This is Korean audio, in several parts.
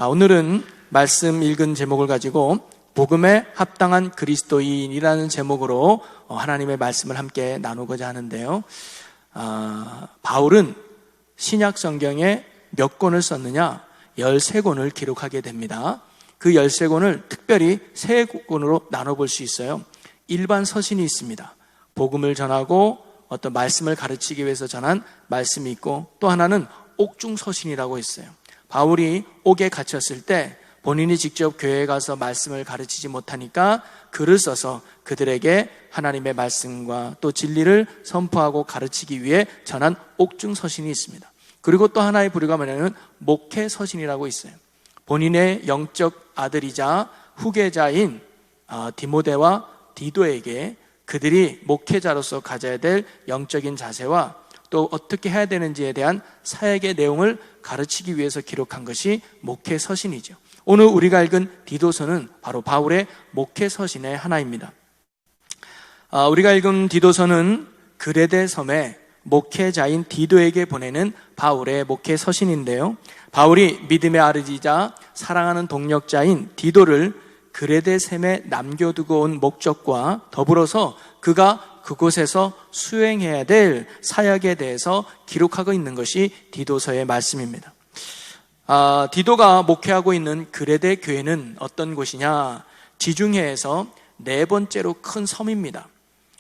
오늘은 말씀 읽은 제목을 가지고 복음에 합당한 그리스도인이라는 제목으로 하나님의 말씀을 함께 나누고자 하는데요. 바울은 신약 성경에 몇 권을 썼느냐? 13권을 기록하게 됩니다. 그 13권을 특별히 3권으로 나눠볼 수 있어요. 일반 서신이 있습니다. 복음을 전하고 어떤 말씀을 가르치기 위해서 전한 말씀이 있고, 또 하나는 옥중 서신이라고 있어요. 바울이 옥에 갇혔을 때 본인이 직접 교회에 가서 말씀을 가르치지 못하니까 글을 써서 그들에게 하나님의 말씀과 또 진리를 선포하고 가르치기 위해 전한 옥중 서신이 있습니다. 그리고 또 하나의 부류가 뭐냐면 목회 서신이라고 있어요. 본인의 영적 아들이자 후계자인 디모데와 디도에게 그들이 목회자로서 가져야 될 영적인 자세와 또 어떻게 해야 되는지에 대한 사역의 내용을 가르치기 위해서 기록한 것이 목회 서신이죠. 오늘 우리가 읽은 디도서는 바로 바울의 목회 서신의 하나입니다. 우리가 읽은 디도서는 그레데 섬에 목회자인 디도에게 보내는 바울의 목회 서신인데요. 바울이 믿음의 아르지자 사랑하는 동력자인 디도를 그레데 섬에 남겨두고 온 목적과 더불어서 그가 그곳에서 수행해야 될 사역에 대해서 기록하고 있는 것이 디도서의 말씀입니다. 디도가 목회하고 있는 그레데 교회는 어떤 곳이냐? 지중해에서 4번째로 큰 섬입니다.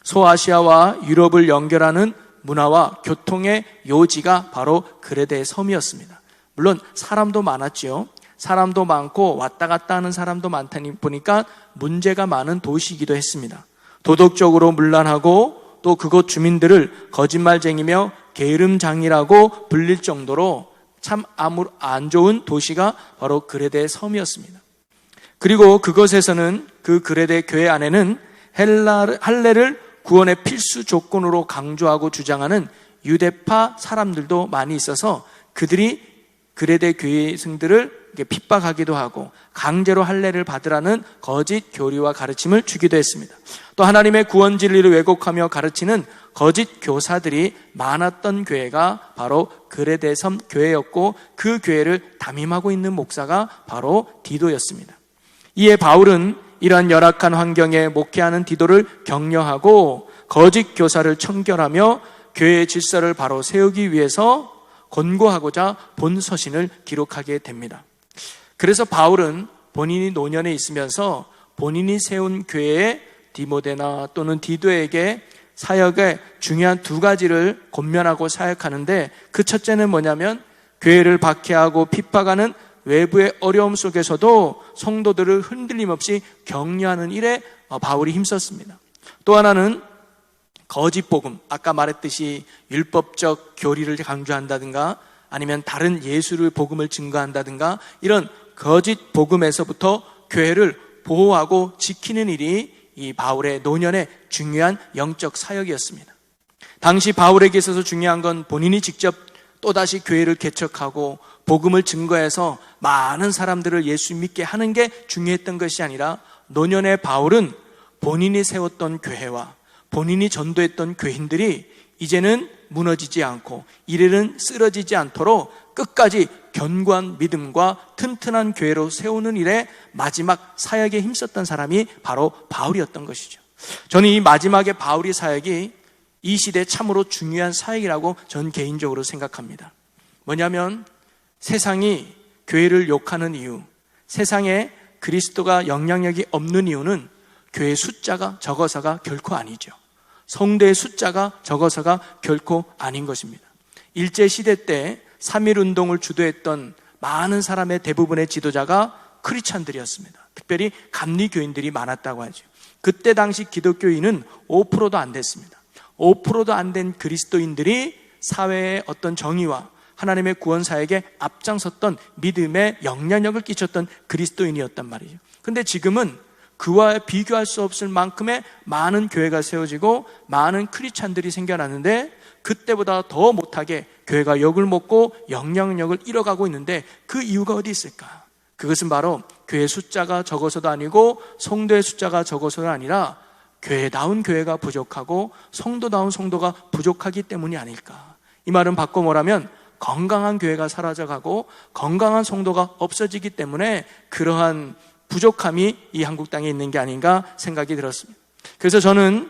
소아시아와 유럽을 연결하는 문화와 교통의 요지가 바로 그레데 섬이었습니다. 물론 사람도 많았지요. 사람도 많고 왔다 갔다 하는 사람도 많다니 보니까 문제가 많은 도시이기도 했습니다. 도덕적으로 문란하고 또 그곳 주민들을 거짓말쟁이며 게으름장이라고 불릴 정도로 참 안 좋은 도시가 바로 그레데 섬이었습니다. 그리고 그것에서는 그 그레데 교회 안에는 할례를 구원의 필수 조건으로 강조하고 주장하는 유대파 사람들도 많이 있어서 그들이 그레데 교회생들을 핍박하기도 하고 강제로 할례를 받으라는 거짓 교리와 가르침을 주기도 했습니다. 또 하나님의 구원 진리를 왜곡하며 가르치는 거짓 교사들이 많았던 교회가 바로 그레데 섬 교회였고, 그 교회를 담임하고 있는 목사가 바로 디도였습니다. 이에 바울은 이러한 열악한 환경에 목회하는 디도를 격려하고 거짓 교사를 청결하며 교회의 질서를 바로 세우기 위해서 권고하고자 본 서신을 기록하게 됩니다. 그래서 바울은 본인이 노년에 있으면서 본인이 세운 교회에 디모데나 또는 디도에게 사역의 중요한 2가지를 권면하고 사역하는데, 그 첫째는 뭐냐면 교회를 박해하고 핍박하는 외부의 어려움 속에서도 성도들을 흔들림 없이 격려하는 일에 바울이 힘썼습니다. 또 하나는 거짓 복음, 아까 말했듯이 율법적 교리를 강조한다든가 아니면 다른 예수를 복음을 증거한다든가 이런 거짓 복음에서부터 교회를 보호하고 지키는 일이 이 바울의 노년의 중요한 영적 사역이었습니다. 당시 바울에게 있어서 중요한 건 본인이 직접 또다시 교회를 개척하고 복음을 증거해서 많은 사람들을 예수 믿게 하는 게 중요했던 것이 아니라, 노년의 바울은 본인이 세웠던 교회와 본인이 전도했던 교인들이 이제는 무너지지 않고 이래는 쓰러지지 않도록 끝까지 견고한 믿음과 튼튼한 교회로 세우는 일에 마지막 사역에 힘썼던 사람이 바로 바울이었던 것이죠. 저는 이 마지막에 바울의 사역이 이 시대에 참으로 중요한 사역이라고 전 개인적으로 생각합니다. 뭐냐면 세상이 교회를 욕하는 이유, 세상에 그리스도가 영향력이 없는 이유는 교회 숫자가 적어서가 결코 아니죠. 성도의 숫자가 적어서가 결코 아닌 것입니다. 일제시대 때 3.1운동을 주도했던 많은 사람의 대부분의 지도자가 크리스찬들이었습니다. 특별히 감리교인들이 많았다고 하죠. 그때 당시 기독교인은 5%도 안 됐습니다. 5%도 안 된 그리스도인들이 사회의 어떤 정의와 하나님의 구원 사역에 앞장섰던 믿음의 영향력을 끼쳤던 그리스도인이었단 말이죠. 근데 지금은 그와 비교할 수 없을 만큼의 많은 교회가 세워지고 많은 크리스찬들이 생겨났는데, 그때보다 더 못하게 교회가 욕을 먹고 영향력을 잃어가고 있는데 그 이유가 어디 있을까? 그것은 바로 교회 숫자가 적어서도 아니고 성도의 숫자가 적어서도 아니라 교회다운 교회가 부족하고 성도다운 성도가 부족하기 때문이 아닐까. 이 말은 바꿔 말하면 건강한 교회가 사라져가고 건강한 성도가 없어지기 때문에 그러한 부족함이 이 한국 땅에 있는 게 아닌가 생각이 들었습니다. 그래서 저는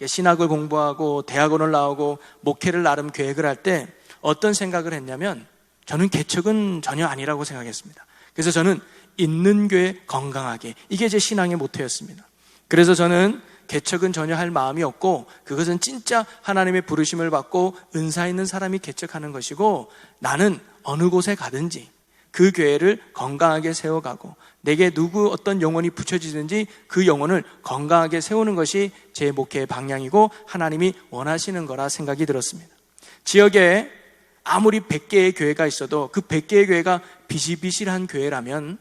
신학을 공부하고 대학원을 나오고 목회를 나름 계획을 할 때 어떤 생각을 했냐면 저는 개척은 전혀 아니라고 생각했습니다. 그래서 저는 있는 교회 건강하게, 이게 제 신앙의 모토였습니다. 그래서 저는 개척은 전혀 할 마음이 없고 그것은 진짜 하나님의 부르심을 받고 은사 있는 사람이 개척하는 것이고 나는 어느 곳에 가든지 그 교회를 건강하게 세워가고 내게 누구 어떤 영혼이 붙여지든지 그 영혼을 건강하게 세우는 것이 제 목회의 방향이고 하나님이 원하시는 거라 생각이 들었습니다. 지역에 아무리 100개의 교회가 있어도 그 100개의 교회가 비실비실한 교회라면,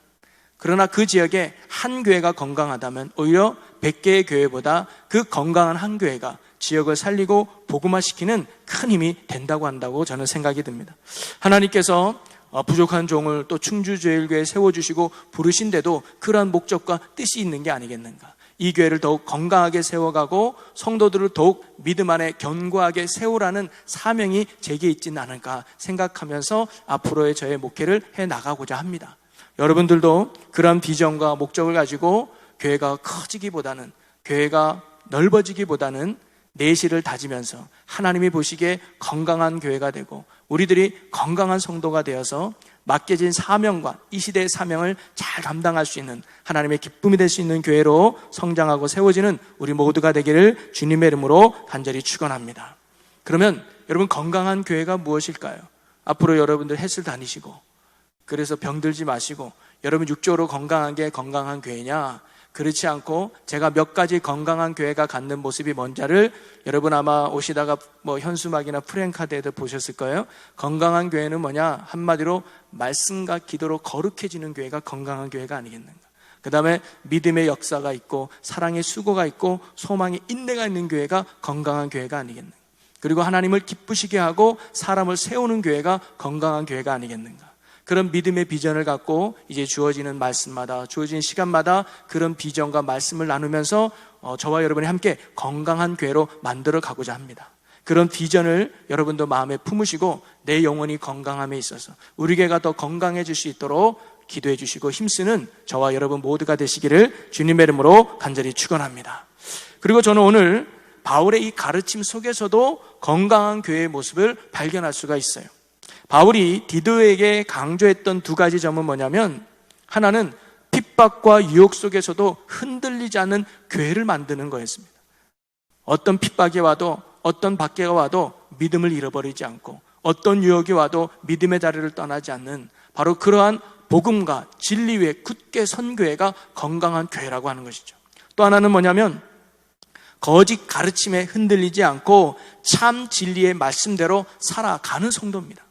그러나 그 지역에 한 교회가 건강하다면 오히려 100개의 교회보다 그 건강한 한 교회가 지역을 살리고 복음화시키는 큰 힘이 된다고 한다고 저는 생각이 듭니다. 하나님께서 부족한 종을 또 충주제일교회에 세워주시고 부르신데도 그러한 목적과 뜻이 있는 게 아니겠는가. 이 교회를 더욱 건강하게 세워가고 성도들을 더욱 믿음 안에 견고하게 세우라는 사명이 제게 있지는 않을까 생각하면서 앞으로의 저의 목회를 해나가고자 합니다. 여러분들도 그런 비전과 목적을 가지고 교회가 커지기보다는, 교회가 넓어지기보다는 내실을 다지면서 하나님이 보시기에 건강한 교회가 되고 우리들이 건강한 성도가 되어서 맡겨진 사명과 이 시대의 사명을 잘 감당할 수 있는, 하나님의 기쁨이 될 수 있는 교회로 성장하고 세워지는 우리 모두가 되기를 주님의 이름으로 간절히 축원합니다. 그러면 여러분, 건강한 교회가 무엇일까요? 앞으로 여러분들 헬스 다니시고 그래서 병들지 마시고 여러분 육적으로 건강한 게 건강한 교회냐? 그렇지 않고 제가 몇 가지 건강한 교회가 갖는 모습이 뭔지를 여러분 아마 오시다가 현수막이나 프랭카드에도 보셨을 거예요. 건강한 교회는 뭐냐? 한마디로 말씀과 기도로 거룩해지는 교회가 건강한 교회가 아니겠는가. 그 다음에 믿음의 역사가 있고 사랑의 수고가 있고 소망의 인내가 있는 교회가 건강한 교회가 아니겠는가. 그리고 하나님을 기쁘시게 하고 사람을 세우는 교회가 건강한 교회가 아니겠는가. 그런 믿음의 비전을 갖고 이제 주어지는 말씀마다, 주어지는 시간마다 그런 비전과 말씀을 나누면서 저와 여러분이 함께 건강한 교회로 만들어 가고자 합니다. 그런 비전을 여러분도 마음에 품으시고 내 영혼이 건강함에 있어서 우리 교회가 더 건강해질 수 있도록 기도해 주시고 힘쓰는 저와 여러분 모두가 되시기를 주님의 이름으로 간절히 축원합니다. 그리고 저는 오늘 바울의 이 가르침 속에서도 건강한 교회의 모습을 발견할 수가 있어요. 바울이 디도에게 강조했던 두 가지 점은 뭐냐면, 하나는 핍박과 유혹 속에서도 흔들리지 않는 교회를 만드는 거였습니다. 어떤 핍박이 와도 어떤 박해가 와도 믿음을 잃어버리지 않고 어떤 유혹이 와도 믿음의 자리를 떠나지 않는 바로 그러한 복음과 진리 위에 굳게 선 교회가 건강한 교회라고 하는 것이죠. 또 하나는 뭐냐면 거짓 가르침에 흔들리지 않고 참 진리의 말씀대로 살아가는 성도입니다.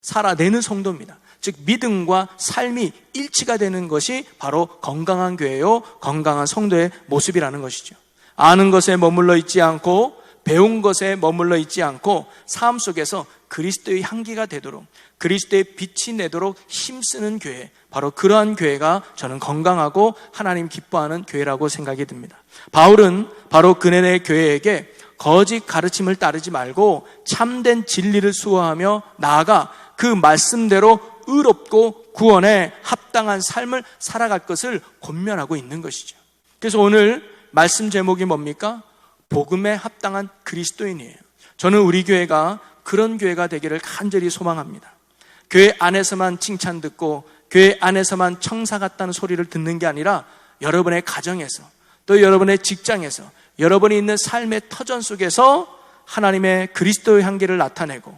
살아내는 성도입니다. 즉 믿음과 삶이 일치가 되는 것이 바로 건강한 교회요, 건강한 성도의 모습이라는 것이죠. 아는 것에 머물러 있지 않고 배운 것에 머물러 있지 않고 삶 속에서 그리스도의 향기가 되도록, 그리스도의 빛이 내도록 힘쓰는 교회, 바로 그러한 교회가 저는 건강하고 하나님 기뻐하는 교회라고 생각이 듭니다. 바울은 바로 그네네 교회에게 거짓 가르침을 따르지 말고 참된 진리를 수호하며 나아가 그 말씀대로 의롭고 구원에 합당한 삶을 살아갈 것을 권면하고 있는 것이죠. 그래서 오늘 말씀 제목이 뭡니까? 복음에 합당한 그리스도인이에요. 저는 우리 교회가 그런 교회가 되기를 간절히 소망합니다. 교회 안에서만 칭찬 듣고 교회 안에서만 청사 같다는 소리를 듣는 게 아니라 여러분의 가정에서 또 여러분의 직장에서 여러분이 있는 삶의 터전 속에서 하나님의 그리스도의 향기를 나타내고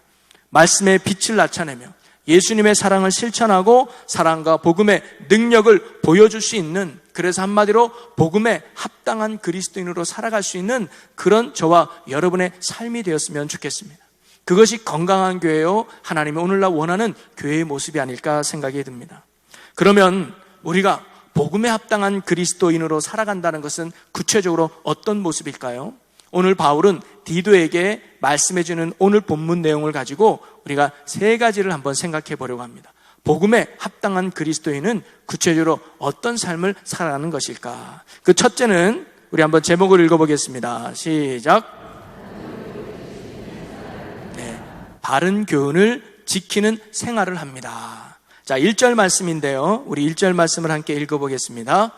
말씀의 빛을 나타내며 예수님의 사랑을 실천하고 사랑과 복음의 능력을 보여줄 수 있는, 그래서 한마디로 복음에 합당한 그리스도인으로 살아갈 수 있는 그런 저와 여러분의 삶이 되었으면 좋겠습니다. 그것이 건강한 교회요, 하나님이 오늘날 원하는 교회의 모습이 아닐까 생각이 듭니다. 그러면 우리가 복음에 합당한 그리스도인으로 살아간다는 것은 구체적으로 어떤 모습일까요? 오늘 바울은 디도에게 말씀해주는 오늘 본문 내용을 가지고 우리가 세 가지를 한번 생각해 보려고 합니다. 복음에 합당한 그리스도인은 구체적으로 어떤 삶을 살아가는 것일까? 그 첫째는 우리 한번 제목을 읽어보겠습니다. 시작. 바른 교훈을 지키는 생활을 합니다. 자, 1절 말씀인데요. 우리 1절 말씀을 함께 읽어보겠습니다.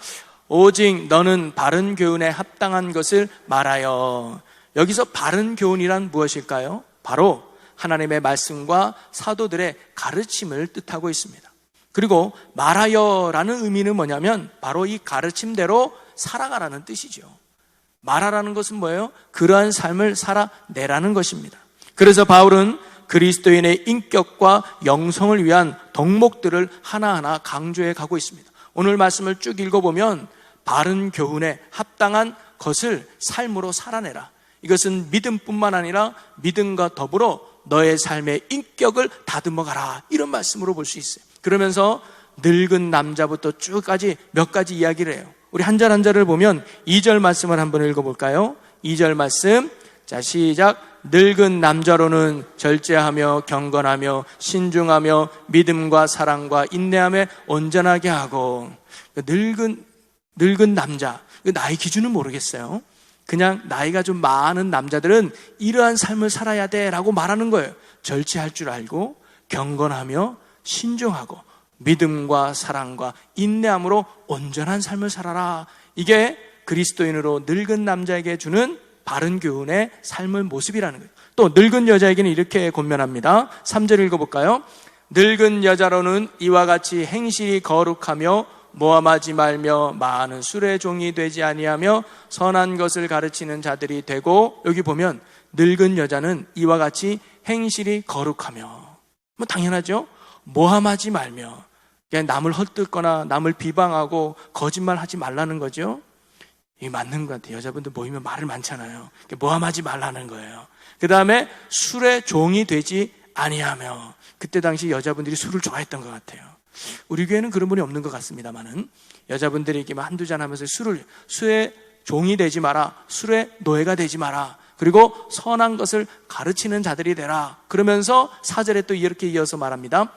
오직 너는 바른 교훈에 합당한 것을 말하여. 여기서 바른 교훈이란 무엇일까요? 바로 하나님의 말씀과 사도들의 가르침을 뜻하고 있습니다. 그리고 말하여라는 의미는 뭐냐면 바로 이 가르침대로 살아가라는 뜻이죠. 말하라는 것은 뭐예요? 그러한 삶을 살아내라는 것입니다. 그래서 바울은 그리스도인의 인격과 영성을 위한 덕목들을 하나하나 강조해 가고 있습니다. 오늘 말씀을 쭉 읽어보면 바른 교훈에 합당한 것을 삶으로 살아내라. 이것은 믿음뿐만 아니라 믿음과 더불어 너의 삶의 인격을 다듬어가라, 이런 말씀으로 볼 수 있어요. 그러면서 늙은 남자부터 쭉까지 몇 가지 이야기를 해요. 우리 한 절 한 절을 보면 2절 말씀을 한번 읽어볼까요? 2절 말씀, 자 시작. 늙은 남자로는 절제하며 경건하며 신중하며 믿음과 사랑과 인내함에 온전하게 하고. 늙은 남자, 나이 기준은 모르겠어요. 그냥 나이가 좀 많은 남자들은 이러한 삶을 살아야 돼 라고 말하는 거예요. 절제할 줄 알고 경건하며 신중하고 믿음과 사랑과 인내함으로 온전한 삶을 살아라. 이게 그리스도인으로 늙은 남자에게 주는 바른 교훈의 삶의 모습이라는 거예요. 또 늙은 여자에게는 이렇게 권면합니다. 3절 읽어볼까요? 늙은 여자로는 이와 같이 행실이 거룩하며 모함하지 말며 많은 술의 종이 되지 아니하며 선한 것을 가르치는 자들이 되고, 여기 보면 늙은 여자는 이와 같이 행실이 거룩하며, 뭐 당연하죠. 모함하지 말며, 그냥 남을 헐뜯거나 남을 비방하고 거짓말하지 말라는 거죠. 이게 맞는 것 같아요. 여자분들 모이면 말을 많잖아요. 모함하지 말라는 거예요. 그 다음에 술의 종이 되지 아니하며, 그때 당시 여자분들이 술을 좋아했던 것 같아요. 우리 교회는 그런 분이 없는 것 같습니다만은 여자분들이 이렇게 한두 잔 하면서 술의 종이 되지 마라, 술의 노예가 되지 마라, 그리고 선한 것을 가르치는 자들이 되라. 그러면서 4절에 또 이렇게 이어서 말합니다.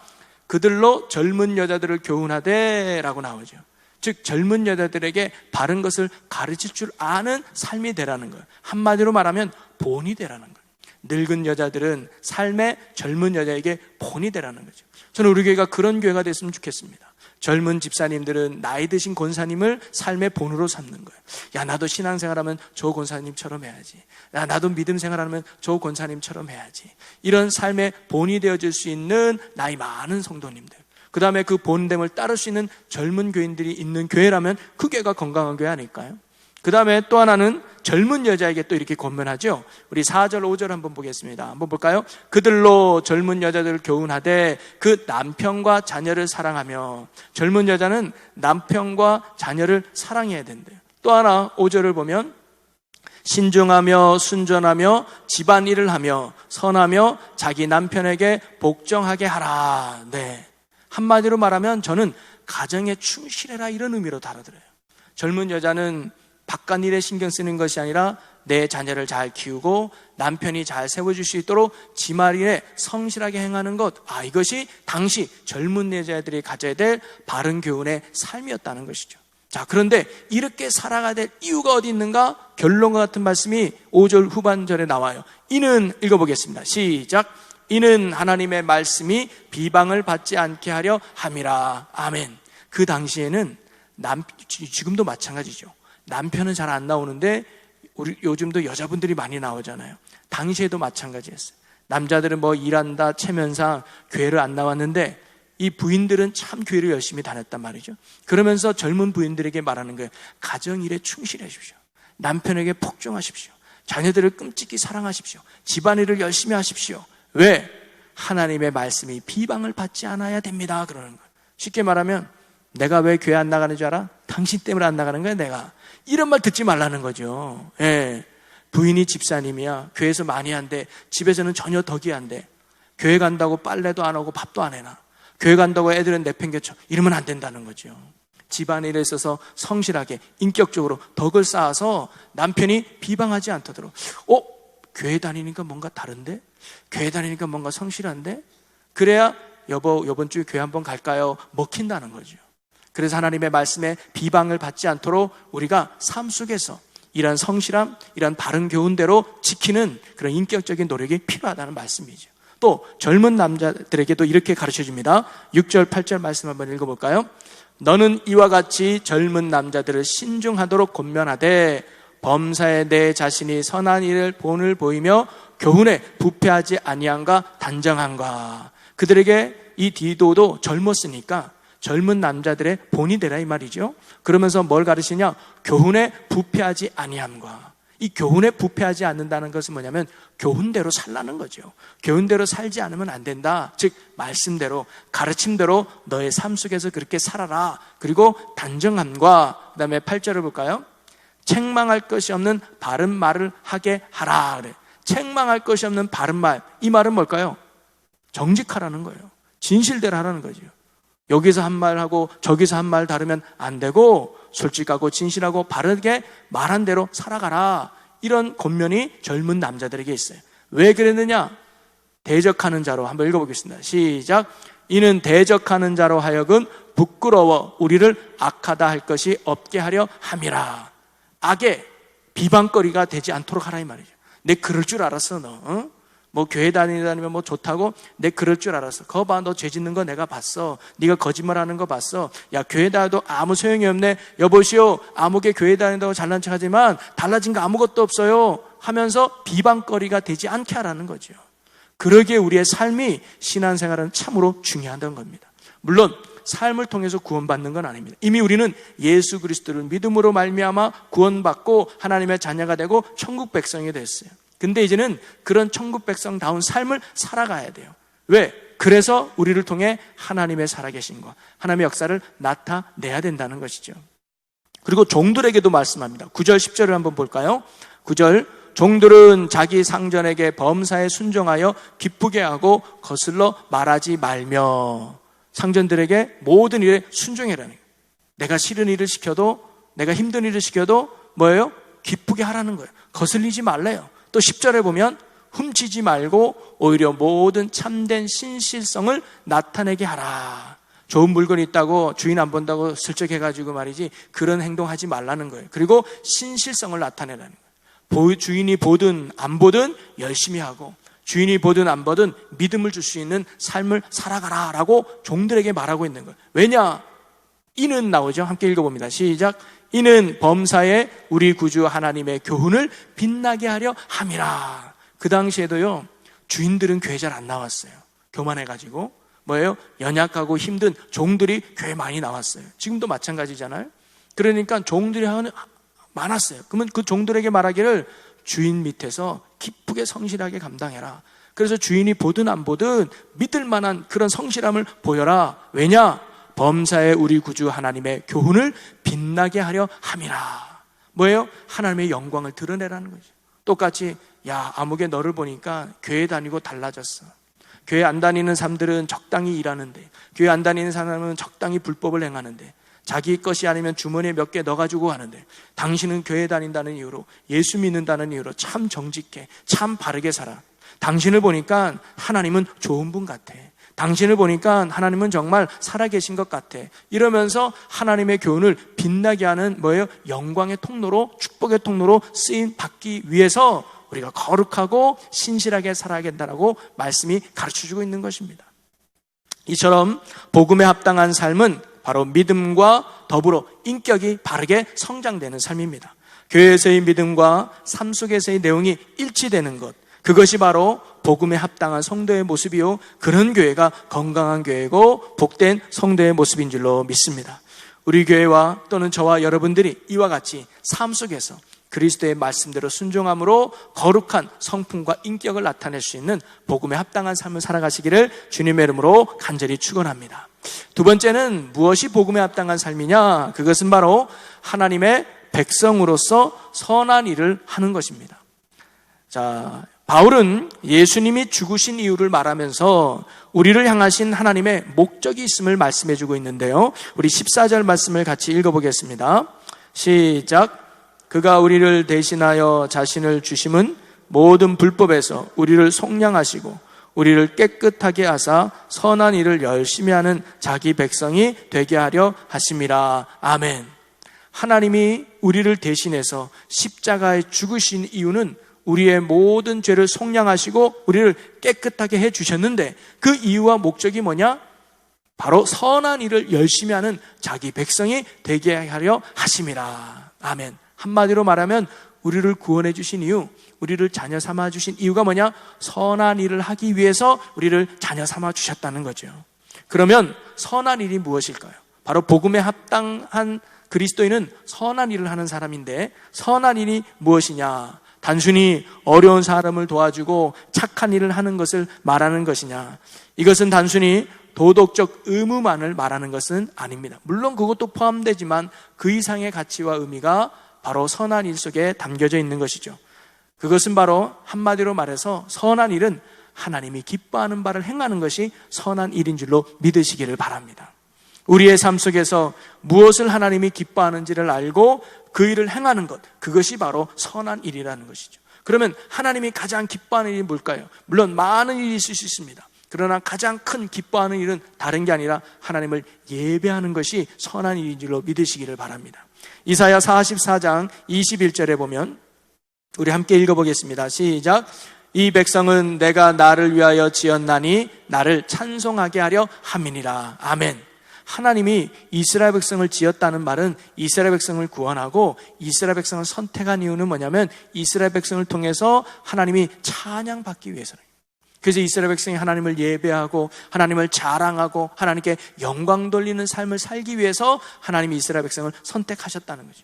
그들로 젊은 여자들을 교훈하되 라고 나오죠. 즉 젊은 여자들에게 바른 것을 가르칠 줄 아는 삶이 되라는 거예요. 한마디로 말하면 본이 되라는 거예요. 늙은 여자들은 삶의 젊은 여자에게 본이 되라는 거죠. 저는 우리 교회가 그런 교회가 됐으면 좋겠습니다. 젊은 집사님들은 나이 드신 권사님을 삶의 본으로 삼는 거예요. 야, 나도 신앙생활하면 저 권사님처럼 해야지. 야, 나도 믿음 생활하면 저 권사님처럼 해야지. 이런 삶의 본이 되어질 수 있는 나이 많은 성도님들, 그 다음에 그 본됨을 따를 수 있는 젊은 교인들이 있는 교회라면 그 교회가 건강한 교회 아닐까요? 그 다음에 또 하나는 젊은 여자에게 또 이렇게 권면하죠. 우리 4절 5절 한번 보겠습니다. 한번 볼까요? 그들로 젊은 여자들을 교훈하되 그 남편과 자녀를 사랑하며. 젊은 여자는 남편과 자녀를 사랑해야 된대요. 또 하나 5절을 보면 신중하며 순전하며 집안일을 하며 선하며 자기 남편에게 복종하게 하라. 네, 한마디로 말하면 저는 가정에 충실해라, 이런 의미로 다뤄들어요. 젊은 여자는 바깥 일에 신경 쓰는 것이 아니라 내 자녀를 잘 키우고 남편이 잘 세워줄 수 있도록 집안일에 성실하게 행하는 것, 이것이 당시 젊은 여자들이 가져야 될 바른 교훈의 삶이었다는 것이죠. 자, 그런데 이렇게 살아가야 될 이유가 어디 있는가? 결론과 같은 말씀이 5절 후반절에 나와요. 이는, 읽어보겠습니다. 시작. 이는 하나님의 말씀이 비방을 받지 않게 하려 함이라. 아멘. 그 당시에는 지금도 마찬가지죠. 남편은 잘 안 나오는데 우리 요즘도 여자분들이 많이 나오잖아요. 당시에도 마찬가지였어요. 남자들은 뭐 일한다 체면상 교회를 안 나왔는데 이 부인들은 참 교회를 열심히 다녔단 말이죠. 그러면서 젊은 부인들에게 말하는 거예요. 가정일에 충실하십시오. 남편에게 복종하십시오. 자녀들을 끔찍히 사랑하십시오. 집안일을 열심히 하십시오. 왜? 하나님의 말씀이 비방을 받지 않아야 됩니다. 그러는 거예요. 쉽게 말하면 내가 왜 교회 안 나가는 줄 알아? 당신 때문에 안 나가는 거야, 내가. 이런 말 듣지 말라는 거죠. 예. 부인이 집사님이야. 교회에서 많이 한대. 집에서는 전혀 덕이 안 돼. 교회 간다고 빨래도 안 하고 밥도 안 해놔. 교회 간다고 애들은 내팽개쳐. 이러면 안 된다는 거죠. 집안일에 있어서 성실하게 인격적으로 덕을 쌓아서 남편이 비방하지 않도록. 교회 다니니까 뭔가 다른데? 교회 다니니까 뭔가 성실한데? 그래야 여보, 이번 주에 교회 한번 갈까요? 먹힌다는 거죠. 그래서 하나님의 말씀에 비방을 받지 않도록 우리가 삶 속에서 이런 성실함, 이런 바른 교훈대로 지키는 그런 인격적인 노력이 필요하다는 말씀이죠. 또 젊은 남자들에게도 이렇게 가르쳐줍니다. 6절 8절 말씀 한번 읽어볼까요? 너는 이와 같이 젊은 남자들을 신중하도록 권면하되 범사에 내 자신이 선한 일을 본을 보이며 교훈에 부패하지 아니함과 단정함과. 그들에게 이 디도도 젊었으니까 젊은 남자들의 본이 되라 이 말이죠. 그러면서 뭘 가르치냐? 교훈에 부패하지 아니함과. 이 교훈에 부패하지 않는다는 것은 뭐냐면 교훈대로 살라는 거죠. 교훈대로 살지 않으면 안 된다. 즉 말씀대로, 가르침대로 너의 삶 속에서 그렇게 살아라. 그리고 단정함과, 그 다음에 8절을 볼까요? 책망할 것이 없는 바른 말을 하게 하라 그래. 책망할 것이 없는 바른 말, 이 말은 뭘까요? 정직하라는 거예요. 진실대로 하라는 거죠. 여기서 한 말 하고 저기서 한 말 다르면 안 되고 솔직하고 진실하고 바르게 말한 대로 살아가라. 이런 권면이 젊은 남자들에게 있어요. 왜 그랬느냐? 대적하는 자로 한번 읽어보겠습니다. 시작. 이는 대적하는 자로 하여금 부끄러워 우리를 악하다 할 것이 없게 하려 함이라. 악의 비방거리가 되지 않도록 하라 이 말이죠. 내 그럴 줄 알았어 너. 어? 뭐 교회 다니면 뭐 좋다고 내 그럴 줄 알았어. 거 봐, 너 죄 짓는 거 내가 봤어. 네가 거짓말하는 거 봤어. 야, 교회 다녀도 아무 소용이 없네. 여보시오, 아무개 교회 다닌다고 잘난 척하지만 달라진 거 아무것도 없어요 하면서 비방거리가 되지 않게 하라는 거죠. 그러기에 우리의 삶이 신앙생활은 참으로 중요하다는 겁니다. 물론 삶을 통해서 구원받는 건 아닙니다. 이미 우리는 예수 그리스도를 믿음으로 말미암아 구원받고 하나님의 자녀가 되고 천국 백성이 됐어요. 근데 이제는 그런 천국 백성다운 삶을 살아가야 돼요. 왜? 그래서 우리를 통해 하나님의 살아계신과 하나님의 역사를 나타내야 된다는 것이죠. 그리고 종들에게도 말씀합니다. 9절 10절을 한번 볼까요? 9절, 종들은 자기 상전에게 범사에 순종하여 기쁘게 하고 거슬러 말하지 말며. 상전들에게 모든 일에 순종해라는 거예요. 내가 싫은 일을 시켜도, 내가 힘든 일을 시켜도 뭐예요? 기쁘게 하라는 거예요. 거슬리지 말래요. 또 10절에 보면 훔치지 말고 오히려 모든 참된 신실성을 나타내게 하라. 좋은 물건이 있다고 주인 안 본다고 슬쩍 해가지고 말이지 그런 행동하지 말라는 거예요. 그리고 신실성을 나타내라는 거예요. 주인이 보든 안 보든 열심히 하고 주인이 보든 안 보든 믿음을 줄 수 있는 삶을 살아가라 라고 종들에게 말하고 있는 거예요. 왜냐? 이는 나오죠. 함께 읽어봅니다. 시작. 이는 범사에 우리 구주 하나님의 교훈을 빛나게 하려 함이라. 그 당시에도요, 주인들은 교회 잘 안 나왔어요. 교만해가지고. 뭐예요? 연약하고 힘든 종들이 교회 많이 나왔어요. 지금도 마찬가지잖아요. 그러니까 종들이 많았어요. 그러면 그 종들에게 말하기를 주인 밑에서 기쁘게 성실하게 감당해라. 그래서 주인이 보든 안 보든 믿을 만한 그런 성실함을 보여라. 왜냐? 범사에 우리 구주 하나님의 교훈을 빛나게 하려 함이라. 뭐예요? 하나님의 영광을 드러내라는 거죠. 똑같이 야, 아무개 너를 보니까 교회 다니고 달라졌어. 교회 안 다니는 사람들은 적당히 일하는데, 교회 안 다니는 사람은 적당히 불법을 행하는데, 자기 것이 아니면 주머니에 몇 개 넣어가지고 하는데, 당신은 교회 다닌다는 이유로, 예수 믿는다는 이유로 참 정직해, 참 바르게 살아. 당신을 보니까 하나님은 좋은 분 같아. 당신을 보니까 하나님은 정말 살아계신 것 같아. 이러면서 하나님의 교훈을 빛나게 하는 뭐예요? 영광의 통로로, 축복의 통로로 쓰임 받기 위해서 우리가 거룩하고 신실하게 살아야겠다라고 말씀이 가르쳐주고 있는 것입니다. 이처럼 복음에 합당한 삶은 바로 믿음과 더불어 인격이 바르게 성장되는 삶입니다. 교회에서의 믿음과 삶 속에서의 내용이 일치되는 것, 그것이 바로 복음에 합당한 성도의 모습이요, 그런 교회가 건강한 교회고 복된 성도의 모습인 줄로 믿습니다. 우리 교회와 또는 저와 여러분들이 이와 같이 삶 속에서 그리스도의 말씀대로 순종함으로 거룩한 성품과 인격을 나타낼 수 있는 복음에 합당한 삶을 살아가시기를 주님의 이름으로 간절히 축원합니다. 두 번째는 무엇이 복음에 합당한 삶이냐? 그것은 바로 하나님의 백성으로서 선한 일을 하는 것입니다. 자, 바울은 예수님이 죽으신 이유를 말하면서 우리를 향하신 하나님의 목적이 있음을 말씀해주고 있는데요, 우리 14절 말씀을 같이 읽어보겠습니다. 시작. 그가 우리를 대신하여 자신을 주심은 모든 불법에서 우리를 속량하시고 우리를 깨끗하게 하사 선한 일을 열심히 하는 자기 백성이 되게 하려 하심이라. 아멘. 하나님이 우리를 대신해서 십자가에 죽으신 이유는 우리의 모든 죄를 속량하시고 우리를 깨끗하게 해주셨는데 그 이유와 목적이 뭐냐? 바로 선한 일을 열심히 하는 자기 백성이 되게 하려 하심이라. 아멘. 한마디로 말하면 우리를 구원해 주신 이유, 우리를 자녀 삼아 주신 이유가 뭐냐? 선한 일을 하기 위해서 우리를 자녀 삼아 주셨다는 거죠. 그러면 선한 일이 무엇일까요? 바로 복음에 합당한 그리스도인은 선한 일을 하는 사람인데, 선한 일이 무엇이냐? 단순히 어려운 사람을 도와주고 착한 일을 하는 것을 말하는 것이냐? 이것은 단순히 도덕적 의무만을 말하는 것은 아닙니다. 물론 그것도 포함되지만 그 이상의 가치와 의미가 바로 선한 일 속에 담겨져 있는 것이죠. 그것은 바로 한마디로 말해서 선한 일은 하나님이 기뻐하는 바를 행하는 것이 선한 일인 줄로 믿으시기를 바랍니다. 우리의 삶 속에서 무엇을 하나님이 기뻐하는지를 알고 그 일을 행하는 것, 그것이 바로 선한 일이라는 것이죠. 그러면 하나님이 가장 기뻐하는 일이 뭘까요? 물론 많은 일이 있을 수 있습니다. 그러나 가장 큰 기뻐하는 일은 다른 게 아니라 하나님을 예배하는 것이 선한 일인 줄로 믿으시기를 바랍니다. 이사야 44장 21절에 보면 우리 함께 읽어보겠습니다. 시작. 이 백성은 내가 나를 위하여 지었나니 나를 찬송하게 하려 함이니라. 아멘. 하나님이 이스라엘 백성을 지었다는 말은 이스라엘 백성을 구원하고 이스라엘 백성을 선택한 이유는 뭐냐면 이스라엘 백성을 통해서 하나님이 찬양받기 위해서는. 그래서 이스라엘 백성이 하나님을 예배하고 하나님을 자랑하고 하나님께 영광 돌리는 삶을 살기 위해서 하나님이 이스라엘 백성을 선택하셨다는 거죠.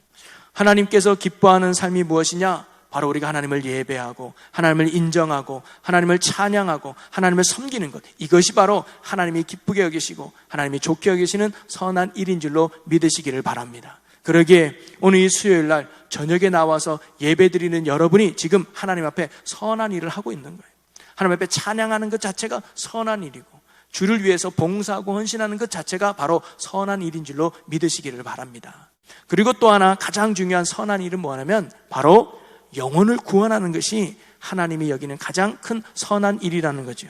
하나님께서 기뻐하는 삶이 무엇이냐? 바로 우리가 하나님을 예배하고 하나님을 인정하고 하나님을 찬양하고 하나님을 섬기는 것, 이것이 바로 하나님이 기쁘게 여기시고 하나님이 좋게 여기시는 선한 일인 줄로 믿으시기를 바랍니다. 그러기에 오늘 이 수요일 날 저녁에 나와서 예배드리는 여러분이 지금 하나님 앞에 선한 일을 하고 있는 거예요. 하나님 앞에 찬양하는 것 자체가 선한 일이고 주를 위해서 봉사하고 헌신하는 것 자체가 바로 선한 일인 줄로 믿으시기를 바랍니다. 그리고 또 하나 가장 중요한 선한 일은 뭐냐면 바로 영혼을 구원하는 것이 하나님이 여기는 가장 큰 선한 일이라는 거죠.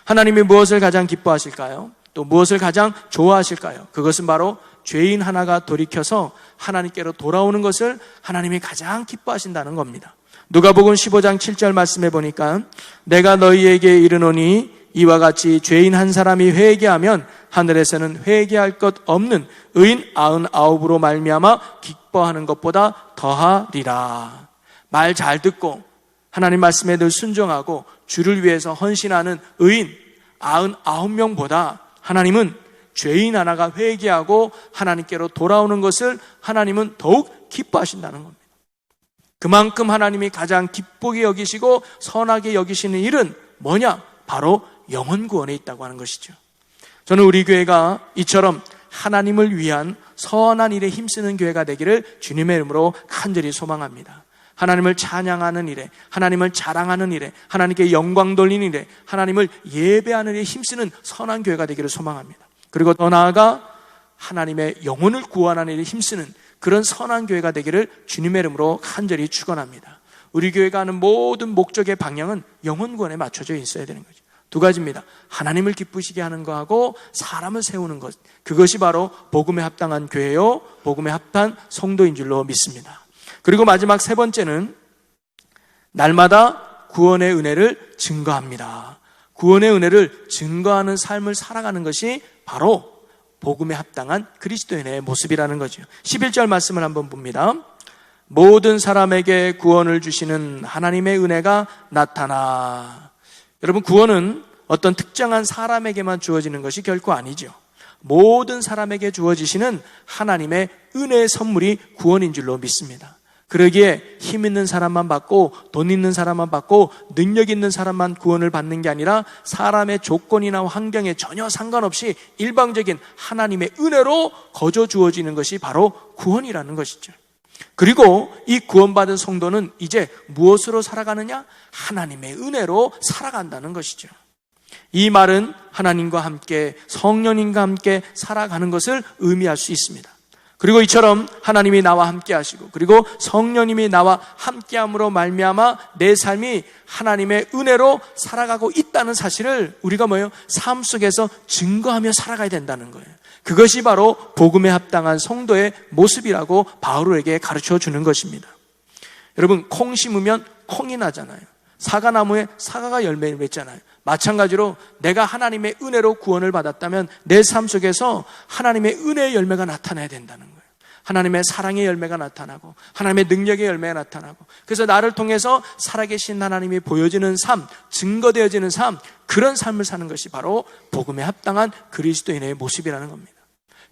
하나님이 무엇을 가장 기뻐하실까요? 또 무엇을 가장 좋아하실까요? 그것은 바로 죄인 하나가 돌이켜서 하나님께로 돌아오는 것을 하나님이 가장 기뻐하신다는 겁니다. 누가복음 15장 7절 말씀해 보니까 내가 너희에게 이르노니 이와 같이 죄인 한 사람이 회개하면 하늘에서는 회개할 것 없는 의인 99으로 말미암아 기뻐하는 것보다 더하리라. 말 잘 듣고 하나님 말씀에 늘 순종하고 주를 위해서 헌신하는 의인 99명보다 하나님은 죄인 하나가 회개하고 하나님께로 돌아오는 것을 하나님은 더욱 기뻐하신다는 겁니다. 그만큼 하나님이 가장 기쁘게 여기시고 선하게 여기시는 일은 뭐냐? 바로 영혼 구원에 있다고 하는 것이죠. 저는 우리 교회가 이처럼 하나님을 위한 선한 일에 힘쓰는 교회가 되기를 주님의 이름으로 간절히 소망합니다. 하나님을 찬양하는 일에, 하나님을 자랑하는 일에, 하나님께 영광 돌리는 일에, 하나님을 예배하는 일에 힘쓰는 선한 교회가 되기를 소망합니다. 그리고 더 나아가 하나님의 영혼을 구원하는 일에 힘쓰는 그런 선한 교회가 되기를 주님의 이름으로 간절히 축원합니다. 우리 교회가 하는 모든 목적의 방향은 영혼 구원에 맞춰져 있어야 되는 거죠. 두 가지입니다. 하나님을 기쁘시게 하는 거하고 사람을 세우는 것, 그것이 바로 복음에 합당한 교회요, 복음에 합한 성도인 줄로 믿습니다. 그리고 마지막 세 번째는 날마다 구원의 은혜를 증거합니다. 구원의 은혜를 증거하는 삶을 살아가는 것이 바로 복음에 합당한 그리스도인의 모습이라는 거죠. 11절 말씀을 한번 봅니다. 모든 사람에게 구원을 주시는 하나님의 은혜가 나타나. 여러분, 구원은 어떤 특정한 사람에게만 주어지는 것이 결코 아니죠. 모든 사람에게 주어지시는 하나님의 은혜의 선물이 구원인 줄로 믿습니다. 그러기에 힘 있는 사람만 받고 돈 있는 사람만 받고 능력 있는 사람만 구원을 받는 게 아니라 사람의 조건이나 환경에 전혀 상관없이 일방적인 하나님의 은혜로 거저 주어지는 것이 바로 구원이라는 것이죠. 그리고 이 구원받은 성도는 이제 무엇으로 살아가느냐? 하나님의 은혜로 살아간다는 것이죠. 이 말은 하나님과 함께 성령님과 함께 살아가는 것을 의미할 수 있습니다. 그리고 이처럼 하나님이 나와 함께 하시고 그리고 성령님이 나와 함께함으로 말미암아 내 삶이 하나님의 은혜로 살아가고 있다는 사실을 우리가 삶 속에서 증거하며 살아가야 된다는 거예요. 그것이 바로 복음에 합당한 성도의 모습이라고 바울에게 가르쳐 주는 것입니다. 여러분, 콩 심으면 콩이 나잖아요. 사과나무에 사과가 열매를 맺잖아요. 마찬가지로 내가 하나님의 은혜로 구원을 받았다면 내 삶 속에서 하나님의 은혜의 열매가 나타나야 된다는 거예요. 하나님의 사랑의 열매가 나타나고 하나님의 능력의 열매가 나타나고, 그래서 나를 통해서 살아계신 하나님이 보여지는 삶, 증거되어지는 삶, 그런 삶을 사는 것이 바로 복음에 합당한 그리스도인의 모습이라는 겁니다.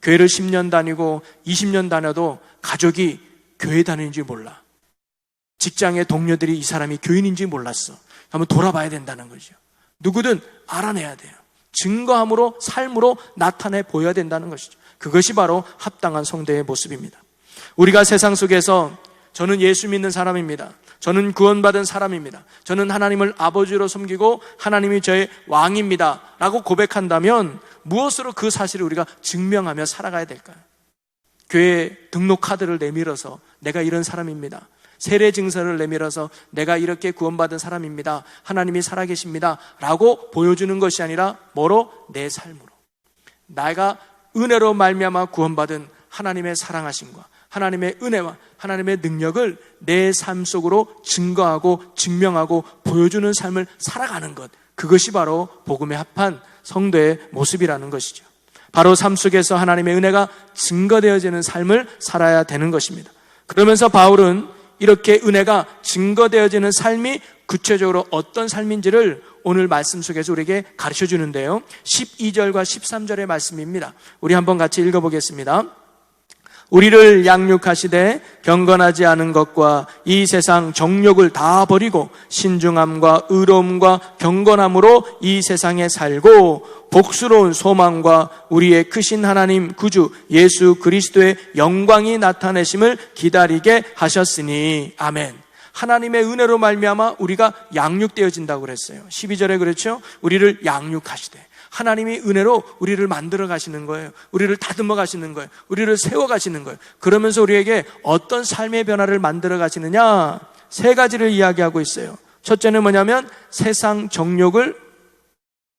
교회를 10년 다니고 20년 다녀도 가족이 교회 다니는지 몰라. 직장의 동료들이 이 사람이 교인인지 몰랐어. 한번 돌아봐야 된다는 거죠. 누구든 알아내야 돼요. 증거함으로, 삶으로 나타내 보여야 된다는 것이죠. 그것이 바로 합당한 성도의 모습입니다. 우리가 세상 속에서 저는 예수 믿는 사람입니다, 저는 구원받은 사람입니다, 저는 하나님을 아버지로 섬기고 하나님이 저의 왕입니다 라고 고백한다면 무엇으로 그 사실을 우리가 증명하며 살아가야 될까요? 교회 등록 카드를 내밀어서 내가 이런 사람입니다, 세례 증서를 내밀어서 내가 이렇게 구원받은 사람입니다, 하나님이 살아계십니다 라고 보여주는 것이 아니라 뭐로? 내 삶으로. 내가 은혜로 말미암아 구원받은 하나님의 사랑하심과 하나님의 은혜와 하나님의 능력을 내 삶 속으로 증거하고 증명하고 보여주는 삶을 살아가는 것, 그것이 바로 복음에 합한 성도의 모습이라는 것이죠. 바로 삶 속에서 하나님의 은혜가 증거되어지는 삶을 살아야 되는 것입니다. 그러면서 바울은 이렇게 은혜가 증거되어지는 삶이 구체적으로 어떤 삶인지를 오늘 말씀 속에서 우리에게 가르쳐 주는데요, 12절과 13절의 말씀입니다. 우리 한번 같이 읽어보겠습니다. 우리를 양육하시되 경건하지 않은 것과 이 세상 정욕을 다 버리고 신중함과 의로움과 경건함으로 이 세상에 살고 복스러운 소망과 우리의 크신 하나님 구주 예수 그리스도의 영광이 나타내심을 기다리게 하셨으니. 아멘. 하나님의 은혜로 말미암아 우리가 양육되어진다고 그랬어요. 12절에 그렇죠? 우리를 양육하시되, 하나님이 은혜로 우리를 만들어 가시는 거예요. 우리를 다듬어 가시는 거예요. 우리를 세워 가시는 거예요. 그러면서 우리에게 어떤 삶의 변화를 만들어 가시느냐, 세 가지를 이야기하고 있어요. 첫째는 뭐냐면 세상 정욕을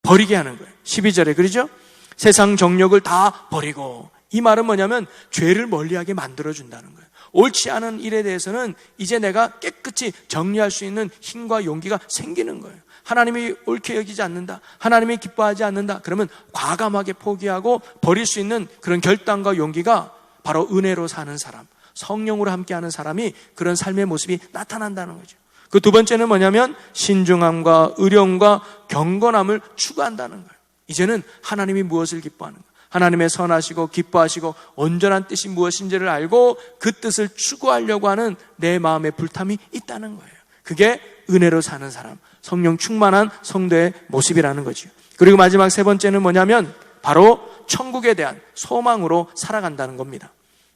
버리게 하는 거예요. 12절에 그러죠? 세상 정욕을 다 버리고, 이 말은 뭐냐면 죄를 멀리하게 만들어 준다는 거예요. 옳지 않은 일에 대해서는 이제 내가 깨끗이 정리할 수 있는 힘과 용기가 생기는 거예요. 하나님이 옳게 여기지 않는다, 하나님이 기뻐하지 않는다, 그러면 과감하게 포기하고 버릴 수 있는 그런 결단과 용기가 바로 은혜로 사는 사람, 성령으로 함께하는 사람이 그런 삶의 모습이 나타난다는 거죠. 그 두 번째는 뭐냐면 신중함과 의령과 경건함을 추구한다는 거예요. 이제는 하나님이 무엇을 기뻐하는가, 하나님의 선하시고 기뻐하시고 온전한 뜻이 무엇인지를 알고 그 뜻을 추구하려고 하는 내 마음의 불탐이 있다는 거예요. 그게 은혜로 사는 사람, 성령 충만한 성도의 모습이라는 거죠. 그리고 마지막 세 번째는 뭐냐면 바로 천국에 대한 소망으로 살아간다는 겁니다.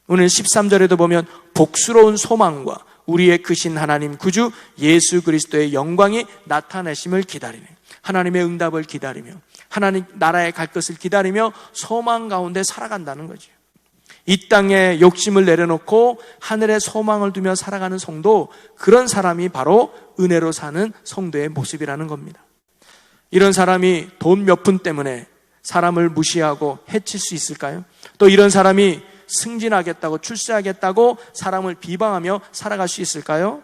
오늘 13절에도 보면 복스러운 소망과 우리의 크신 하나님 구주 예수 그리스도의 영광이 나타내심을 기다리며, 하나님의 응답을 기다리며 하나님 나라에 갈 것을 기다리며 소망 가운데 살아간다는 거죠. 이 땅에 욕심을 내려놓고 하늘에 소망을 두며 살아가는 성도, 그런 사람이 바로 은혜로 사는 성도의 모습이라는 겁니다. 이런 사람이 돈 몇 푼 때문에 사람을 무시하고 해칠 수 있을까요? 또 이런 사람이 승진하겠다고 출세하겠다고 사람을 비방하며 살아갈 수 있을까요?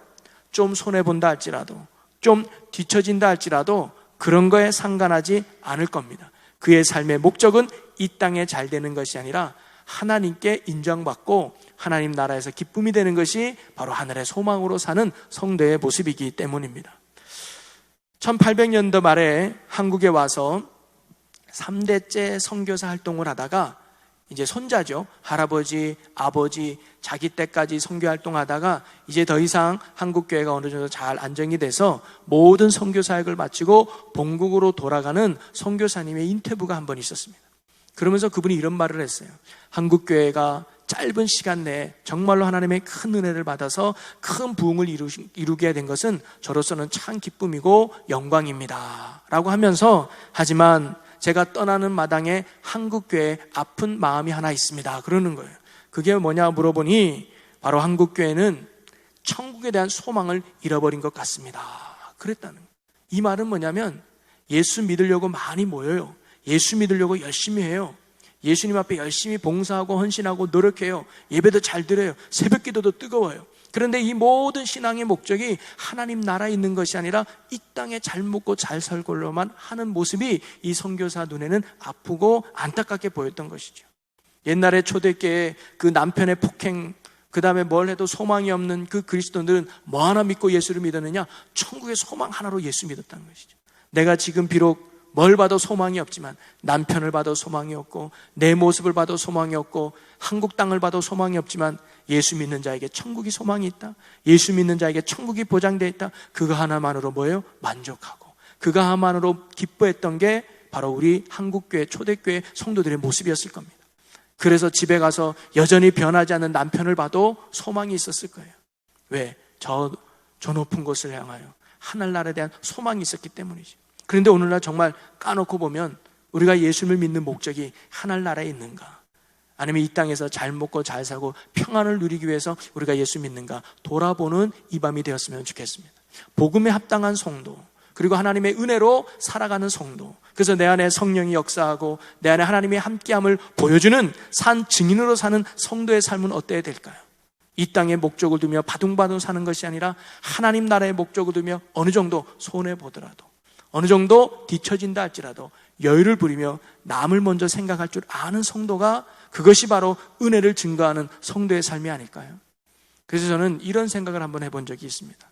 좀 손해본다 할지라도, 좀 뒤처진다 할지라도 그런 거에 상관하지 않을 겁니다. 그의 삶의 목적은 이 땅에 잘 되는 것이 아니라 하나님께 인정받고 하나님 나라에서 기쁨이 되는 것이 바로 하늘의 소망으로 사는 성도의 모습이기 때문입니다. 1800년도 말에 한국에 와서 3대째 선교사 활동을 하다가 이제 손자죠, 할아버지, 아버지, 자기 때까지 선교 활동하다가 이제 더 이상 한국교회가 어느 정도 잘 안정이 돼서 모든 선교 사역을 마치고 본국으로 돌아가는 선교사님의 인터뷰가 한 번 있었습니다. 그러면서 그분이 이런 말을 했어요. 한국교회가 짧은 시간 내에 정말로 하나님의 큰 은혜를 받아서 큰 부흥을 이루게 된 것은 저로서는 참 기쁨이고 영광입니다 라고 하면서, 하지만 제가 떠나는 마당에 한국교회에 아픈 마음이 하나 있습니다 그러는 거예요. 그게 뭐냐 물어보니 바로 한국교회는 천국에 대한 소망을 잃어버린 것 같습니다 그랬다는 거예요. 이 말은 뭐냐면 예수 믿으려고 많이 모여요. 예수 믿으려고 열심히 해요. 예수님 앞에 열심히 봉사하고 헌신하고 노력해요. 예배도 잘 드려요. 새벽 기도도 뜨거워요. 그런데 이 모든 신앙의 목적이 하나님 나라에 있는 것이 아니라 이 땅에 잘 먹고 잘 살고로만 하는 모습이 이 선교사 눈에는 아프고 안타깝게 보였던 것이죠. 옛날에 초대교회에 그 남편의 폭행, 그 다음에 뭘 해도 소망이 없는 그 그리스도인들은 뭐 하나 믿고 예수를 믿었느냐? 천국의 소망 하나로 예수 믿었다는 것이죠. 내가 지금 비록 뭘 봐도 소망이 없지만, 남편을 봐도 소망이 없고, 내 모습을 봐도 소망이 없고, 한국 땅을 봐도 소망이 없지만, 예수 믿는 자에게 천국이 소망이 있다. 예수 믿는 자에게 천국이 보장되어 있다. 그거 하나만으로 뭐예요? 만족하고, 그거 하나만으로 기뻐했던 게 바로 우리 한국교회, 초대교회 성도들의 모습이었을 겁니다. 그래서 집에 가서 여전히 변하지 않는 남편을 봐도 소망이 있었을 거예요. 왜? 저 높은 곳을 향하여 하늘나라에 대한 소망이 있었기 때문이죠. 그런데 오늘날 정말 까놓고 보면 우리가 예수를 믿는 목적이 하늘나라에 있는가? 아니면 이 땅에서 잘 먹고 잘 살고 평안을 누리기 위해서 우리가 예수 믿는가? 돌아보는 이 밤이 되었으면 좋겠습니다. 복음에 합당한 성도, 그리고 하나님의 은혜로 살아가는 성도, 그래서 내 안에 성령이 역사하고 내 안에 하나님의 함께함을 보여주는 산 증인으로 사는 성도의 삶은 어때야 될까요? 이 땅의 목적을 두며 바둥바둥 사는 것이 아니라 하나님 나라의 목적을 두며 어느 정도 손해보더라도, 어느 정도 뒤처진다 할지라도 여유를 부리며 남을 먼저 생각할 줄 아는 성도가, 그것이 바로 은혜를 증거하는 성도의 삶이 아닐까요? 그래서 저는 이런 생각을 한번 해본 적이 있습니다.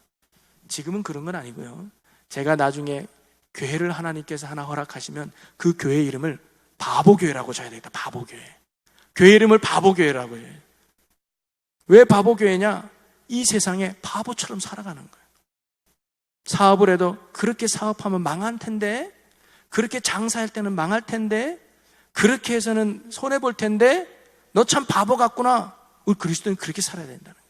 지금은 그런 건 아니고요, 제가 나중에 교회를 하나님께서 하나 허락하시면 그 교회 이름을 바보교회라고 줘야 되겠다. 바보교회. 교회 이름을 바보교회라고 해요. 왜 바보교회냐? 이 세상에 바보처럼 살아가는 거예요. 사업을 해도 그렇게 사업하면 망할 텐데, 그렇게 장사할 때는 망할 텐데, 그렇게 해서는 손해볼 텐데, 너 참 바보 같구나. 우리 그리스도는 그렇게 살아야 된다는 거예요.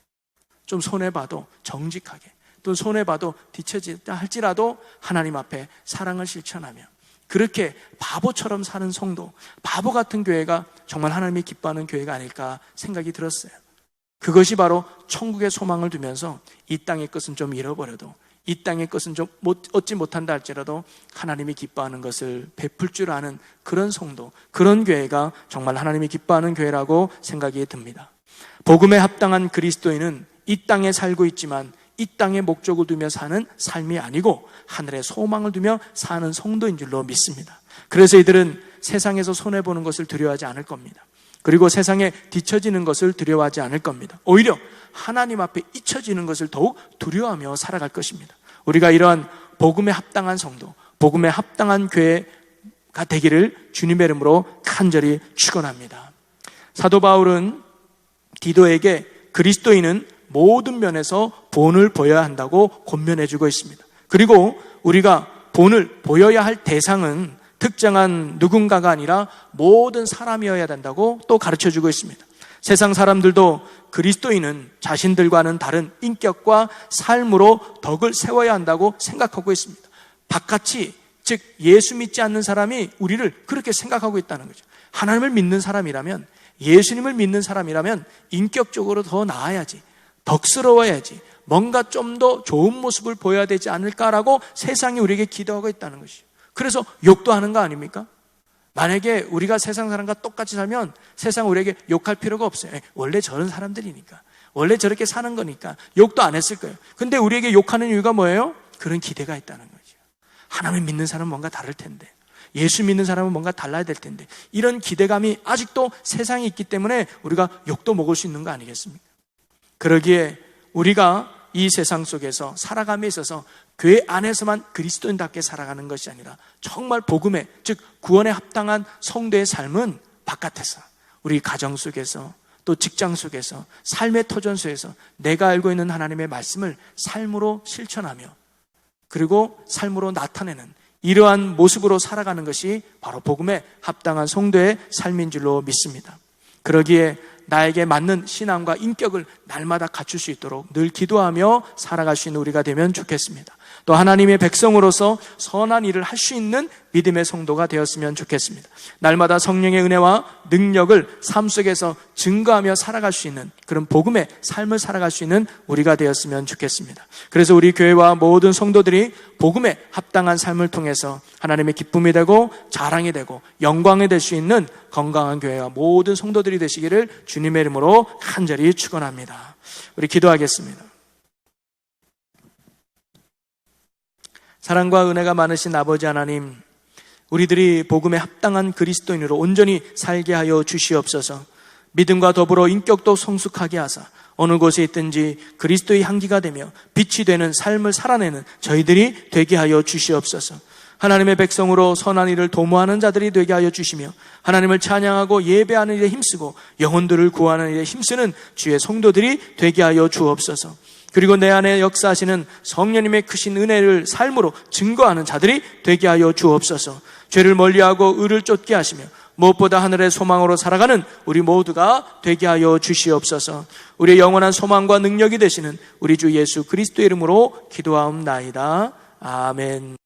좀 손해봐도 정직하게, 또 손해봐도 뒤처지다 할지라도 하나님 앞에 사랑을 실천하며 그렇게 바보처럼 사는 성도, 바보 같은 교회가 정말 하나님이 기뻐하는 교회가 아닐까 생각이 들었어요. 그것이 바로 천국의 소망을 두면서 이 땅의 것은 좀 잃어버려도, 이 땅의 것은 좀 얻지 못한다 할지라도 하나님이 기뻐하는 것을 베풀 줄 아는 그런 성도, 그런 교회가 정말 하나님이 기뻐하는 교회라고 생각이 듭니다. 복음에 합당한 그리스도인은 이 땅에 살고 있지만 이 땅의 목적을 두며 사는 삶이 아니고 하늘의 소망을 두며 사는 성도인 줄로 믿습니다. 그래서 이들은 세상에서 손해보는 것을 두려워하지 않을 겁니다. 그리고 세상에 뒤처지는 것을 두려워하지 않을 겁니다. 오히려 하나님 앞에 잊혀지는 것을 더욱 두려워하며 살아갈 것입니다. 우리가 이러한 복음에 합당한 성도, 복음에 합당한 교회가 되기를 주님의 이름으로 간절히 축원합니다. 사도 바울은 디도에게 그리스도인은 모든 면에서 본을 보여야 한다고 권면해주고 있습니다. 그리고 우리가 본을 보여야 할 대상은 특정한 누군가가 아니라 모든 사람이어야 된다고 또 가르쳐주고 있습니다. 세상 사람들도 그리스도인은 자신들과는 다른 인격과 삶으로 덕을 세워야 한다고 생각하고 있습니다. 바깥이, 즉 예수 믿지 않는 사람이 우리를 그렇게 생각하고 있다는 거죠. 하나님을 믿는 사람이라면, 예수님을 믿는 사람이라면 인격적으로 더 나아야지, 덕스러워야지, 뭔가 좀 더 좋은 모습을 보여야 되지 않을까라고 세상이 우리에게 기도하고 있다는 것이죠. 그래서 욕도 하는 거 아닙니까? 만약에 우리가 세상 사람과 똑같이 살면 세상 우리에게 욕할 필요가 없어요. 원래 저런 사람들이니까, 원래 저렇게 사는 거니까 욕도 안 했을 거예요. 근데 우리에게 욕하는 이유가 뭐예요? 그런 기대가 있다는 거죠. 하나님 믿는 사람은 뭔가 다를 텐데, 예수 믿는 사람은 뭔가 달라야 될 텐데, 이런 기대감이 아직도 세상에 있기 때문에 우리가 욕도 먹을 수 있는 거 아니겠습니까? 그러기에 우리가 이 세상 속에서 살아감에 있어서 교회 안에서만 그리스도인답게 살아가는 것이 아니라 정말 복음에, 즉 구원에 합당한 성도의 삶은 바깥에서, 우리 가정 속에서, 또 직장 속에서, 삶의 터전소에서 내가 알고 있는 하나님의 말씀을 삶으로 실천하며 그리고 삶으로 나타내는 이러한 모습으로 살아가는 것이 바로 복음에 합당한 성도의 삶인 줄로 믿습니다. 그러기에 나에게 맞는 신앙과 인격을 날마다 갖출 수 있도록 늘 기도하며 살아갈 수 있는 우리가 되면 좋겠습니다. 또 하나님의 백성으로서 선한 일을 할 수 있는 믿음의 성도가 되었으면 좋겠습니다. 날마다 성령의 은혜와 능력을 삶 속에서 증거하며 살아갈 수 있는 그런 복음의 삶을 살아갈 수 있는 우리가 되었으면 좋겠습니다. 그래서 우리 교회와 모든 성도들이 복음에 합당한 삶을 통해서 하나님의 기쁨이 되고 자랑이 되고 영광이 될 수 있는 건강한 교회와 모든 성도들이 되시기를 주님의 이름으로 간절히 축원합니다. 우리 기도하겠습니다. 사랑과 은혜가 많으신 아버지 하나님, 우리들이 복음에 합당한 그리스도인으로 온전히 살게 하여 주시옵소서. 믿음과 더불어 인격도 성숙하게 하사 어느 곳에 있든지 그리스도의 향기가 되며 빛이 되는 삶을 살아내는 저희들이 되게 하여 주시옵소서. 하나님의 백성으로 선한 일을 도모하는 자들이 되게 하여 주시며 하나님을 찬양하고 예배하는 일에 힘쓰고 영혼들을 구하는 일에 힘쓰는 주의 성도들이 되게 하여 주옵소서. 그리고 내 안에 역사하시는 성령님의 크신 은혜를 삶으로 증거하는 자들이 되게 하여 주옵소서. 죄를 멀리하고 의를 쫓게 하시며 무엇보다 하늘의 소망으로 살아가는 우리 모두가 되게 하여 주시옵소서. 우리의 영원한 소망과 능력이 되시는 우리 주 예수 그리스도의 이름으로 기도하옵나이다. 아멘.